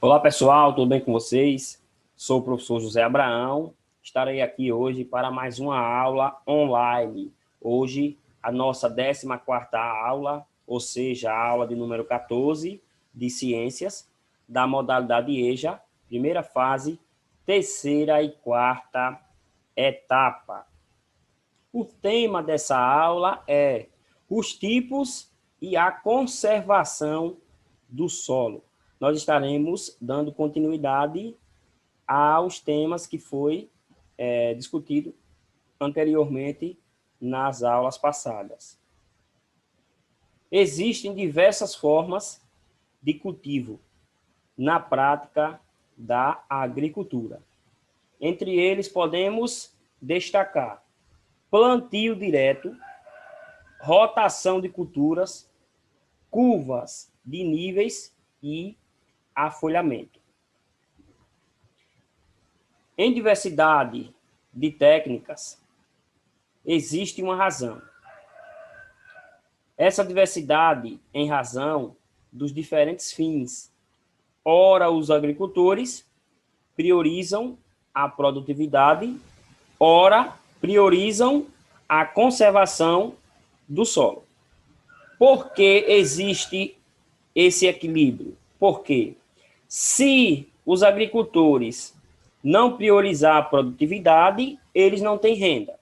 Olá pessoal, tudo bem com vocês? Sou o professor José Abraão, estarei aqui hoje para mais uma aula online. Hoje, a nossa 14ª aula, ou seja, a aula de número 14 de Ciências, da modalidade EJA, primeira fase, terceira e quarta etapa. O tema dessa aula é os tipos e a conservação do solo. Nós estaremos dando continuidade aos temas que foi discutido anteriormente nas aulas passadas. Existem diversas formas de cultivo na prática da agricultura. Entre eles, podemos destacar plantio direto, rotação de culturas, curvas de níveis e afolhamento. Em diversidade de técnicas, existe uma razão. Essa diversidade em razão dos diferentes fins. Ora, os agricultores priorizam a produtividade, ora, priorizam a conservação do solo. Por que existe esse equilíbrio? Porque se os agricultores não priorizar a produtividade, eles não têm renda,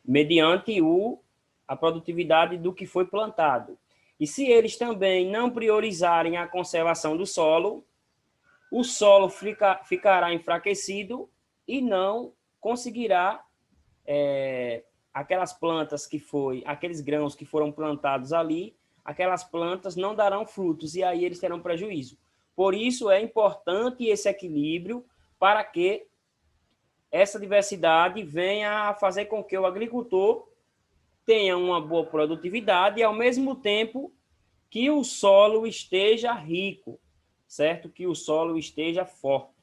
mediante a produtividade do que foi plantado. E se eles também não priorizarem a conservação do solo, o solo ficará enfraquecido e não conseguirá aquelas plantas aqueles grãos que foram plantados ali, aquelas plantas não darão frutos e aí eles terão prejuízo. Por isso é importante esse equilíbrio para que essa diversidade venha a fazer com que o agricultor tenha uma boa produtividade e, ao mesmo tempo, que o solo esteja rico, certo? Que o solo esteja forte,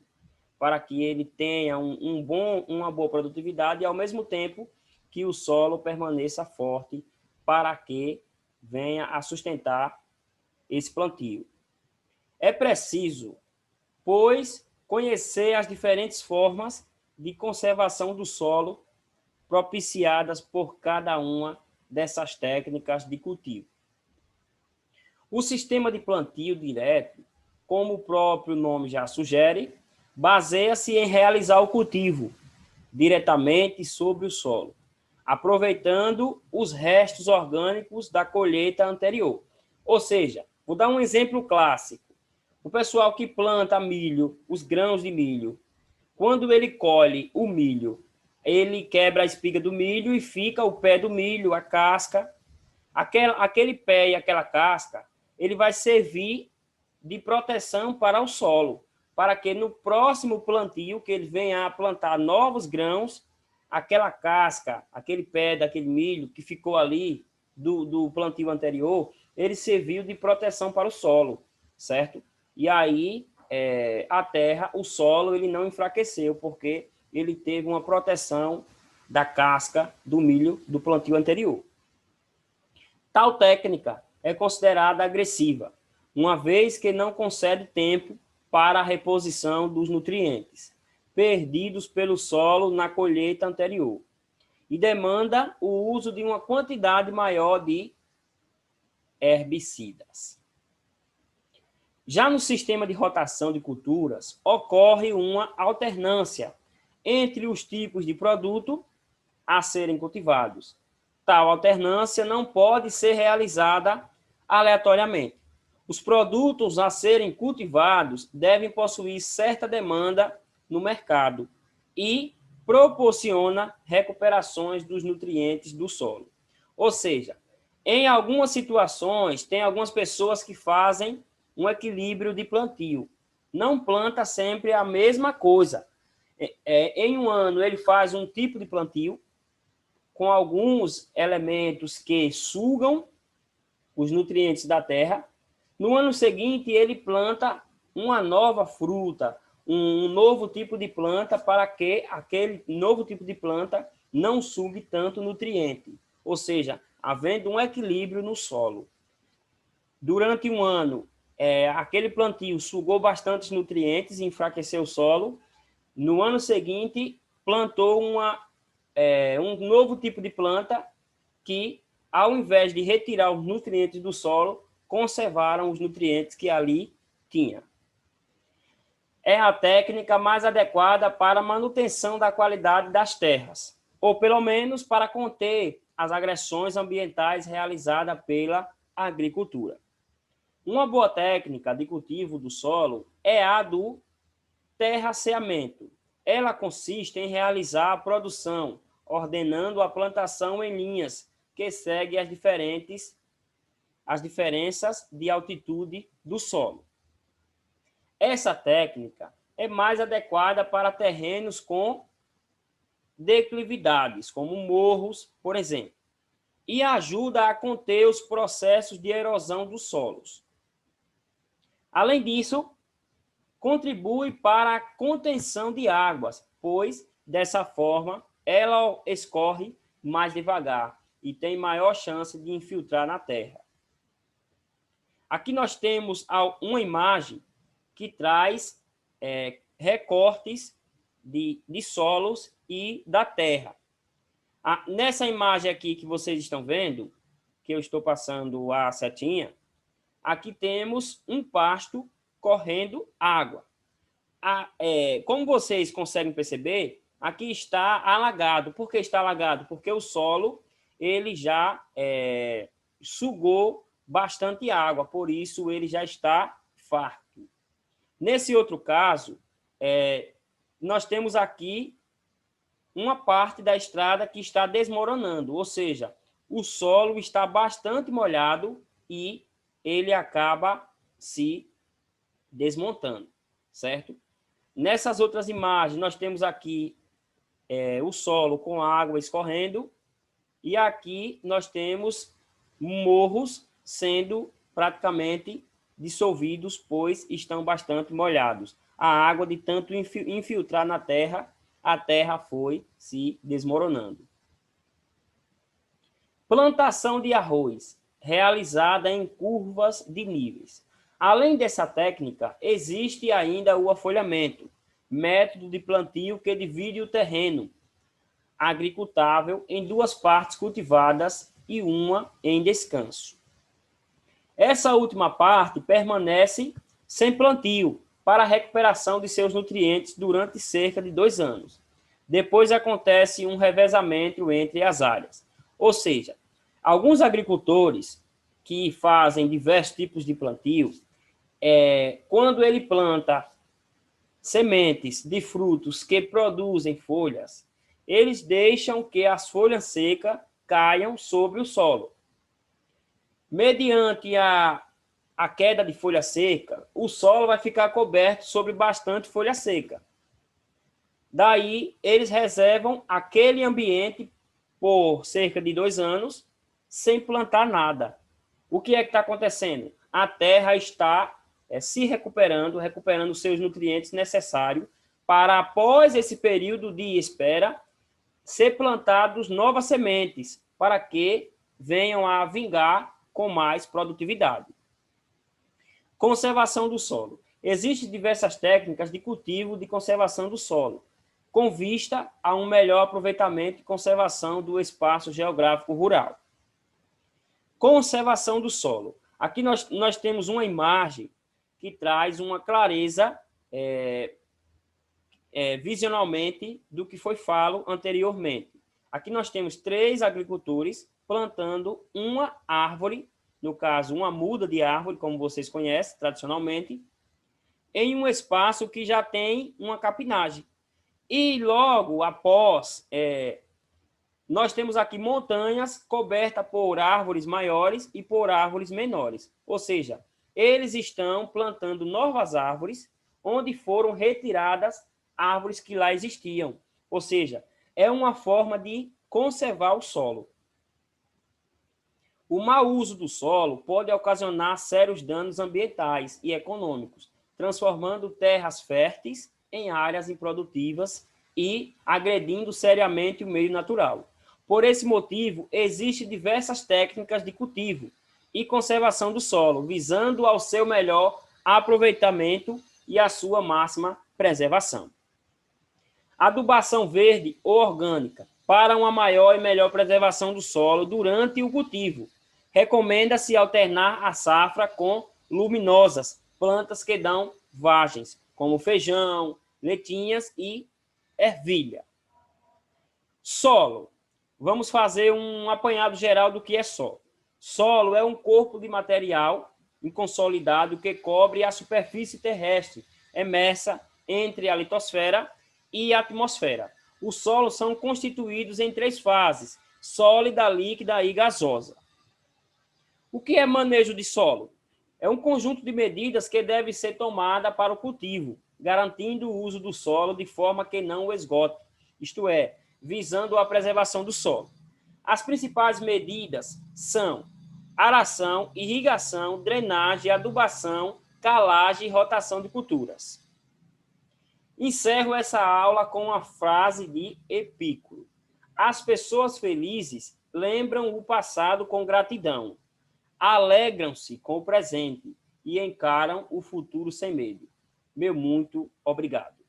para que ele tenha uma boa produtividade e, ao mesmo tempo, que o solo permaneça forte para que venha a sustentar esse plantio. É preciso, pois, conhecer as diferentes formas de conservação do solo propiciadas por cada uma dessas técnicas de cultivo. O sistema de plantio direto, como o próprio nome já sugere, baseia-se em realizar o cultivo diretamente sobre o solo, aproveitando os restos orgânicos da colheita anterior. Ou seja, vou dar um exemplo clássico. O pessoal que planta milho, os grãos de milho, quando ele colhe o milho, ele quebra a espiga do milho e fica o pé do milho, a casca. Aquele pé e aquela casca, ele vai servir de proteção para o solo, para que no próximo plantio, que ele venha a plantar novos grãos, aquela casca, aquele pé daquele milho que ficou ali do plantio anterior, ele serviu de proteção para o solo, certo? E aí, a terra, o solo, ele não enfraqueceu, porque ele teve uma proteção da casca do milho do plantio anterior. Tal técnica é considerada agressiva, uma vez que não concede tempo para a reposição dos nutrientes perdidos pelo solo na colheita anterior e demanda o uso de uma quantidade maior de herbicidas. Já no sistema de rotação de culturas, ocorre uma alternância entre os tipos de produto a serem cultivados. Tal alternância não pode ser realizada aleatoriamente. Os produtos a serem cultivados devem possuir certa demanda no mercado e proporciona recuperações dos nutrientes do solo. Ou seja, em algumas situações, tem algumas pessoas que fazem um equilíbrio de plantio. Não planta sempre a mesma coisa. Em um ano, ele faz um tipo de plantio com alguns elementos que sugam os nutrientes da terra. No ano seguinte, ele planta uma nova fruta, um novo tipo de planta, para que aquele novo tipo de planta não sugue tanto nutriente. Ou seja, havendo um equilíbrio no solo. Durante um ano, aquele plantio sugou bastantes nutrientes e enfraqueceu o solo. No ano seguinte, plantou um novo tipo de planta que, ao invés de retirar os nutrientes do solo, conservaram os nutrientes que ali tinha. É a técnica mais adequada para a manutenção da qualidade das terras, ou pelo menos para conter as agressões ambientais realizadas pela agricultura. Uma boa técnica de cultivo do solo é a do terraceamento. Ela consiste em realizar a produção, ordenando a plantação em linhas que seguem as diferenças de altitude do solo. Essa técnica é mais adequada para terrenos com declividades, como morros, por exemplo, e ajuda a conter os processos de erosão dos solos. Além disso, contribui para a contenção de águas, pois, dessa forma, ela escorre mais devagar e tem maior chance de infiltrar na terra. Aqui nós temos uma imagem que traz recortes de solos e da terra. Nessa imagem aqui que vocês estão vendo, que eu estou passando a setinha, aqui temos um pasto correndo água. Como vocês conseguem perceber, aqui está alagado. Por que está alagado? Porque o solo ele já sugou bastante água, por isso ele já está farto. Nesse outro caso, nós temos aqui uma parte da estrada que está desmoronando, ou seja, o solo está bastante molhado e ele acaba se desmontando, certo? Nessas outras imagens, nós temos aqui o solo com água escorrendo e aqui nós temos morros sendo praticamente dissolvidos, pois estão bastante molhados. A água, de tanto infiltrar na terra, a terra foi se desmoronando. Plantação de arroz, realizada em curvas de níveis. Além dessa técnica, existe ainda o afolhamento, método de plantio que divide o terreno agricultável em duas partes cultivadas e uma em descanso. Essa última parte permanece sem plantio para a recuperação de seus nutrientes durante cerca de 2 anos. Depois acontece um revezamento entre as áreas. Ou seja, alguns agricultores que fazem diversos tipos de plantio, quando ele planta sementes de frutos que produzem folhas, eles deixam que as folhas secas caiam sobre o solo. Mediante a queda de folha seca, o solo vai ficar coberto sobre bastante folha seca. Daí, eles reservam aquele ambiente por cerca de 2 anos, sem plantar nada. O que é que está acontecendo? A terra está se recuperando seus nutrientes necessários para, após esse período de espera, ser plantados novas sementes, para que venham a vingar com mais produtividade. Conservação do solo. Existem diversas técnicas de cultivo de conservação do solo, com vista a um melhor aproveitamento e conservação do espaço geográfico rural. Conservação do solo. Aqui nós temos uma imagem que traz uma clareza visionalmente do que foi falado anteriormente. Aqui nós temos 3 agricultores plantando uma árvore, no caso, uma muda de árvore, como vocês conhecem tradicionalmente, em um espaço que já tem uma capinagem. E logo após, nós temos aqui montanhas cobertas por árvores maiores e por árvores menores. Ou seja, eles estão plantando novas árvores onde foram retiradas árvores que lá existiam. Ou seja, é uma forma de conservar o solo. O mau uso do solo pode ocasionar sérios danos ambientais e econômicos, transformando terras férteis em áreas improdutivas e agredindo seriamente o meio natural. Por esse motivo, existem diversas técnicas de cultivo e conservação do solo, visando ao seu melhor aproveitamento e a sua máxima preservação. Adubação verde ou orgânica, para uma maior e melhor preservação do solo durante o cultivo. Recomenda-se alternar a safra com luminosas, plantas que dão vagens, como feijão, letinhas e ervilha. Solo. Vamos fazer um apanhado geral do que é solo. Solo é um corpo de material inconsolidado que cobre a superfície terrestre, imersa entre a litosfera e a atmosfera. Os solos são constituídos em 3 fases: sólida, líquida e gasosa. O que é manejo de solo? É um conjunto de medidas que deve ser tomada para o cultivo, garantindo o uso do solo de forma que não o esgote, isto é, visando a preservação do solo. As principais medidas são aração, irrigação, drenagem, adubação, calagem e rotação de culturas. Encerro essa aula com uma frase de Epicuro. As pessoas felizes lembram o passado com gratidão, alegram-se com o presente e encaram o futuro sem medo. Meu muito obrigado.